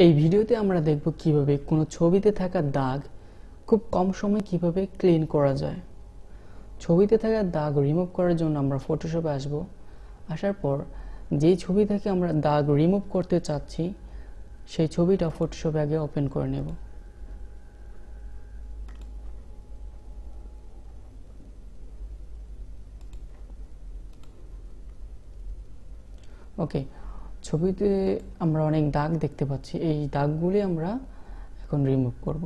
এই ভিডিওতে আমরা দেখব কিভাবে কোনো ছবিতে থাকা দাগ খুব কম সময়ে কিভাবে ক্লিন করা যায়। ছবিতে থাকা দাগ রিমুভ করার জন্য আমরা ফটোশপে আসব। আসার পর যেই ছবি থেকে আমরা দাগ রিমুভ করতে চাচ্ছি সেই ছবিটা ফটোশপে আগে ওপেন করে নেব। ওকে, ছবিতে আমরা অনেক দাগ দেখতে পাচ্ছি, এই দাগগুলি আমরা এখন রিমুভ করব।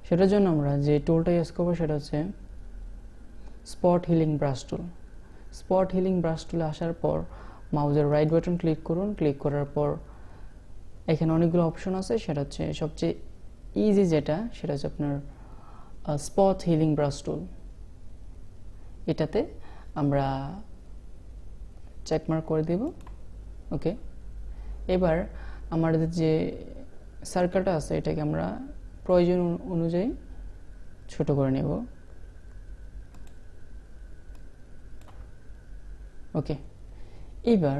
সেটার জন্য আমরা যে টুলটা ইউজ করবো সেটা হচ্ছে স্পট হিলিং ব্রাশ টুল। স্পট হিলিং ব্রাশ টুলে আসার পর মাউসের রাইট বাটন ক্লিক করুন। ক্লিক করার পর এখানে অনেকগুলো অপশন আছে, সেটা হচ্ছে সবচেয়ে ইজি যেটা সেটা হচ্ছে আপনার স্পট হিলিং ব্রাশ টুল। এটাতে আমরা চেকমার্ক করে দেব। ওকে, এবার আমাদের যে সার্কেলটা আছে এটাকে আমরা প্রয়োজন অনুযায়ী ছোট করে নেব। ওকে, এবার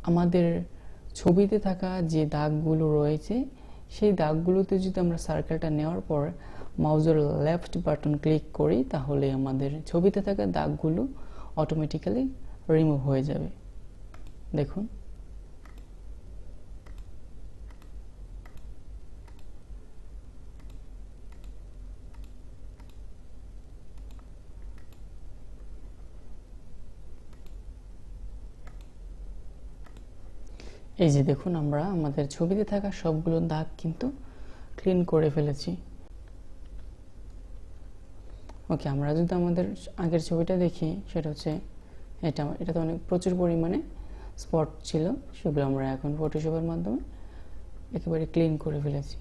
আমাদের ছবিতে থাকা যে দাগগুলো রয়েছে সেই দাগগুলোতে যদি আমরা সার্কেলটা নেওয়ার পর মাউসের লেফট বাটন ক্লিক করি তাহলে আমাদের ছবিতে থাকা দাগগুলো অটোমেটিক্যালি রিমুভ হয়ে যাবে। দেখুন, এই যে দেখুন আমরা আমাদের ছবিতে থাকা সবগুলো দাগ কিন্তু ক্লিন করে ফেলেছি। ওকে, আমরা যদি আমাদের আগের ছবিটা দেখি সেটা হচ্ছে এটাতে অনেক প্রচুর পরিমাণে স্পট ছিল, সেগুলো আমরা এখন ফটোশপের মাধ্যমে একেবারে ক্লিন করে ফেলেছি।